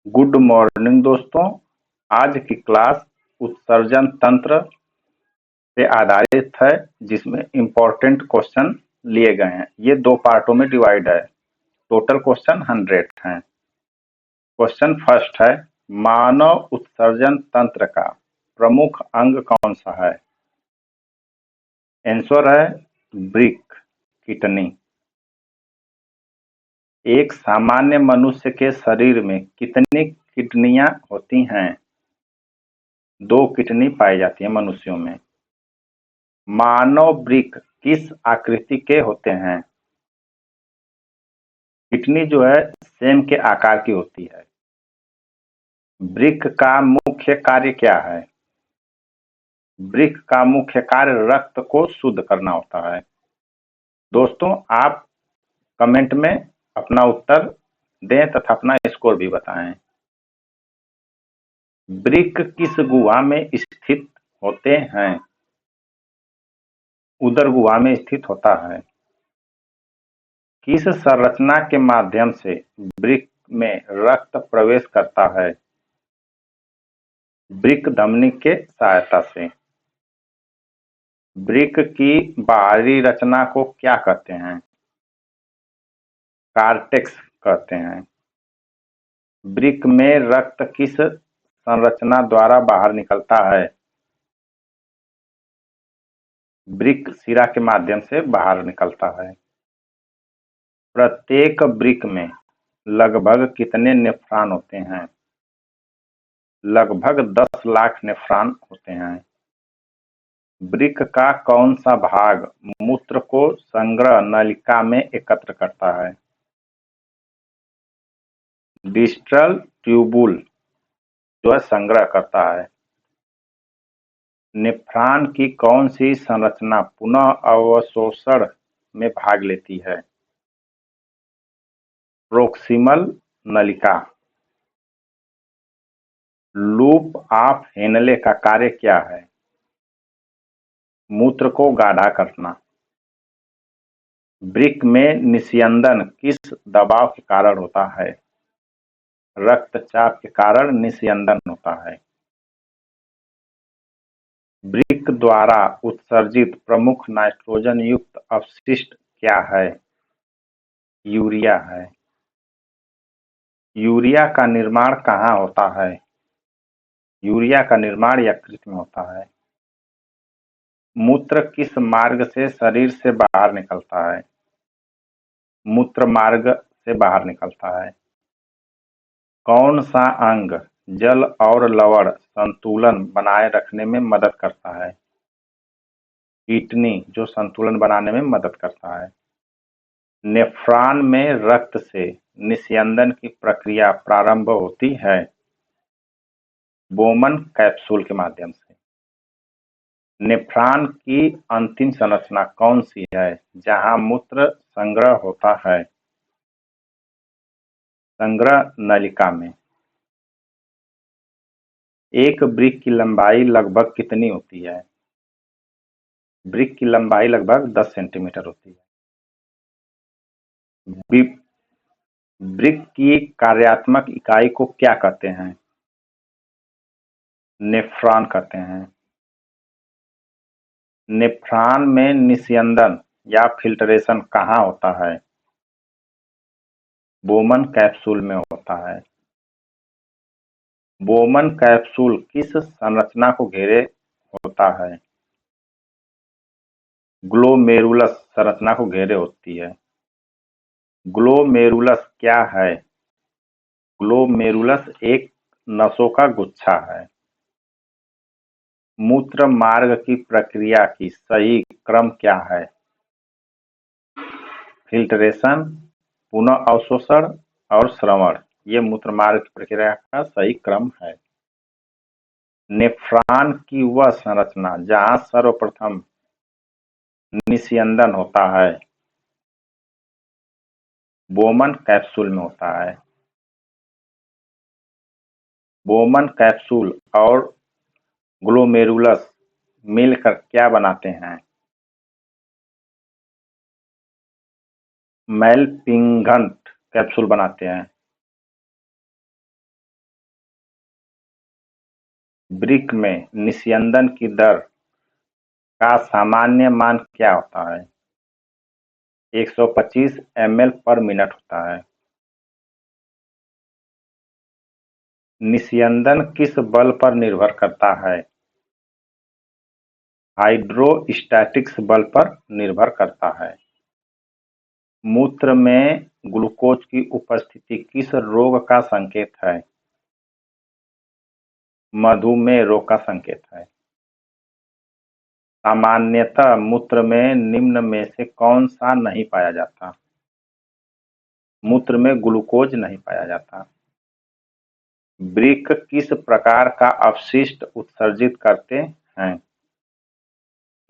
Good morning दोस्तों। आज की क्लास उत्सर्जन तंत्र पे आधारित है, जिसमें इम्पोर्टेंट क्वेश्चन लिए गए हैं। ये 2 पार्टों में डिवाइड है। टोटल क्वेश्चन 100 हैं। क्वेश्चन फर्स्ट है, मानव उत्सर्जन तंत्र का प्रमुख अंग कौन सा है? आंसर है वृक्क, किडनी। एक सामान्य मनुष्य के शरीर में कितनी किडनियां होती हैं? 2 किडनी पाई जाती है मनुष्यों में। मानव वृक्क किस आकृति के होते हैं? किडनी जो है सेम के आकार की होती है। वृक्क का मुख्य कार्य क्या है? वृक्क का मुख्य कार्य रक्त को शुद्ध करना होता है। दोस्तों, आप कमेंट में अपना उत्तर दें तथा अपना स्कोर भी बताएं। वृक्क किस गुहा में स्थित होते हैं? उदर गुहा में स्थित होता है। किस संरचना के माध्यम से वृक्क में रक्त प्रवेश करता है? वृक्क धमनी के सहायता से। वृक्क की बाहरी रचना को क्या कहते हैं? कार्टेक्स कहते हैं। वृक्क में रक्त किस संरचना द्वारा बाहर निकलता है? वृक्क शिरा के माध्यम से बाहर निकलता है। प्रत्येक वृक्क में लगभग कितने नेफ्रॉन होते हैं? लगभग 10 लाख नेफ्रॉन होते हैं। वृक्क का कौन सा भाग मूत्र को संग्रह नलिका में एकत्र करता है? डिस्टल ट्यूबुल जो है संग्रह करता है। नेफ्रॉन की कौन सी संरचना पुनः अवशोषण में भाग लेती है? प्रोक्सिमल नलिका। लूप ऑफ हेनले का कार्य क्या है? मूत्र को गाढ़ा करना। वृक्क में निस्यंदन किस दबाव के कारण होता है? रक्तचाप के कारण निस्यंदन होता है। वृक्क द्वारा उत्सर्जित प्रमुख नाइट्रोजन युक्त अपशिष्ट क्या है? यूरिया है। यूरिया का निर्माण कहाँ होता है? यूरिया का निर्माण यकृत में होता है। मूत्र किस मार्ग से शरीर से बाहर निकलता है? मूत्र मार्ग से बाहर निकलता है। कौन सा अंग जल और लवण संतुलन बनाए रखने में मदद करता है? किडनी जो संतुलन बनाने में मदद करता है। नेफ्रॉन में रक्त से निस्यंदन की प्रक्रिया प्रारंभ होती है बोमन कैप्सूल के माध्यम से। नेफ्रॉन की अंतिम संरचना कौन सी है जहां मूत्र संग्रह होता है? संग्रह नलिका में। एक वृक्क की लंबाई लगभग कितनी होती है? वृक्क की लंबाई लगभग 10 सेंटीमीटर होती है। वृक्क की कार्यात्मक इकाई को क्या कहते हैं? नेफ्रॉन कहते हैं। नेफ्रॉन में निस्यंदन या फिल्ट्रेशन कहाँ होता है? बोमन कैप्सूल में होता है। बोमन कैप्सूल किस संरचना को घेरे होता है? ग्लोमेरुलस संरचना को घेरे होती है। ग्लोमेरुलस क्या है? ग्लोमेरुलस एक नसों का गुच्छा है। मूत्र मार्ग की प्रक्रिया की सही क्रम क्या है? फिल्ट्रेशन, पुनः अवशोषण और श्रवण, ये मूत्र मार्ग की प्रक्रिया का सही क्रम है। नेफ्रॉन की वह संरचना जहां सर्वप्रथम निस्यंदन होता है बोमन कैप्सूल में होता है। बोमन कैप्सूल और ग्लोमेरुलस मिलकर क्या बनाते हैं? मैलपिंघन कैप्सूल बनाते हैं। वृक्क में निस्यंदन की दर का सामान्य मान क्या होता है? 125 ml/मिनट होता है। निस्यंदन किस बल पर निर्भर करता है? हाइड्रोस्टैटिक्स बल पर निर्भर करता है। मूत्र में ग्लूकोज की उपस्थिति किस रोग का संकेत है? मधुमेह रोग का संकेत है। सामान्यतः मूत्र में निम्न में से कौन सा नहीं पाया जाता? मूत्र में ग्लूकोज नहीं पाया जाता। वृक्क किस प्रकार का अपशिष्ट उत्सर्जित करते हैं?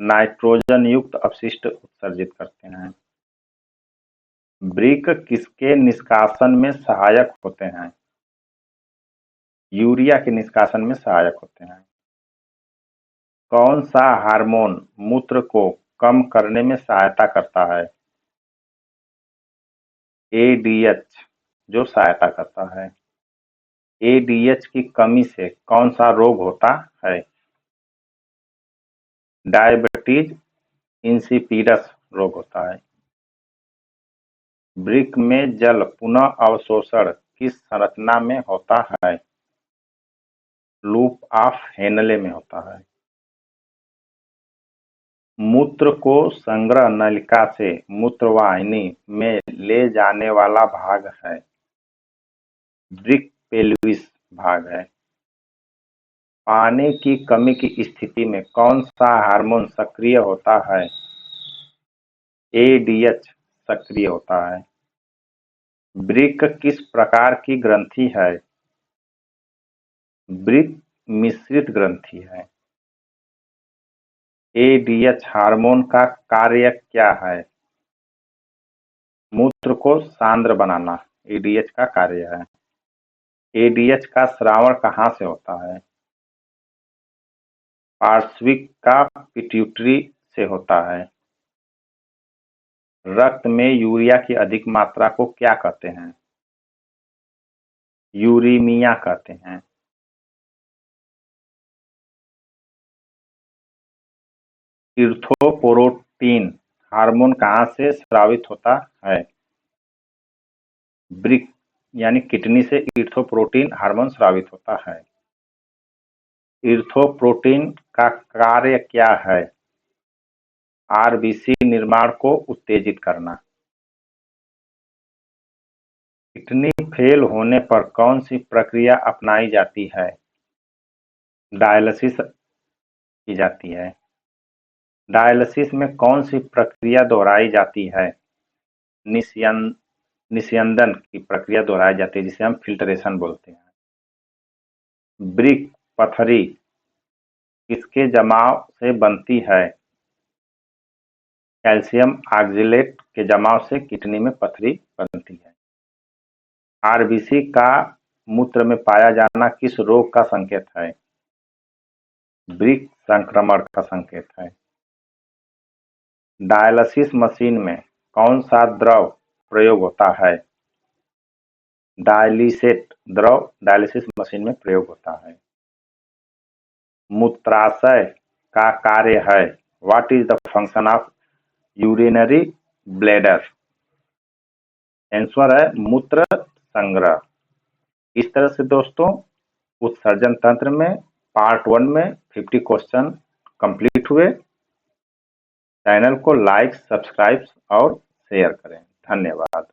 नाइट्रोजन युक्त अपशिष्ट उत्सर्जित करते हैं। वृक्क किसके निष्कासन में सहायक होते हैं? यूरिया के निष्कासन में सहायक होते हैं। कौन सा हार्मोन मूत्र को कम करने में सहायता करता है? एडीएच जो सहायता करता है। एडीएच की कमी से कौन सा रोग होता है? डायबिटीज इंसिपिडस रोग होता है। वृक्क में जल पुनः अवशोषण किस संरचना में होता है? लूप ऑफ हेनले में होता है। मूत्र को संग्रह नलिका से मूत्रवाहिनी में ले जाने वाला भाग है। वृक्क पेल्विस भाग है। पानी की कमी की स्थिति में कौन सा हार्मोन सक्रिय होता है? एडीएच सक्रिय होता है। वृक्क किस प्रकार की ग्रंथि है? वृक्क मिश्रित ग्रंथि है। एडीएच हार्मोन का कार्य क्या है? मूत्र को सांद्र बनाना एडीएच का कार्य है। एडीएच का स्रावण कहाँ से होता है? पार्श्विक का पिट्यूटरी से होता है। रक्त में यूरिया की अधिक मात्रा को क्या कहते हैं? यूरीमिया कहते हैं। इरिथ्रोपोएटिन हार्मोन कहाँ से स्रावित होता है? वृक्क यानी किडनी से इरिथ्रोपोएटिन हार्मोन स्रावित होता है। इरिथ्रोपोएटिन का कार्य क्या है? आरबीसी निर्माण को उत्तेजित करना। किडनी फेल होने पर कौन सी प्रक्रिया अपनाई जाती है? डायलिसिस की जाती है। डायलिसिस में कौन सी प्रक्रिया दोहराई जाती है? निस्यंदन की प्रक्रिया दोहराई जाती है जिसे हम फिल्ट्रेशन बोलते हैं। वृक्क पथरी किसके जमाव से बनती है? कैल्शियम ऑक्जेलेट के जमाव से किडनी में पथरी बनती है। आरबीसी का मूत्र में पाया जाना किस रोग का संकेत है? वृक्क संक्रमण का संकेत है। डायलिसिस मशीन में कौन सा द्रव प्रयोग होता है? डायलिसेट द्रव डायलिसिस मशीन में प्रयोग होता है। मूत्राशय का कार्य है। What is the function of urinary bladder? Answer है मूत्र संग्रह। इस तरह से दोस्तों उत्सर्जन तंत्र में पार्ट 1 में 50 क्वेश्चन कंप्लीट हुए। चैनल को लाइक, सब्सक्राइब और शेयर करें। धन्यवाद।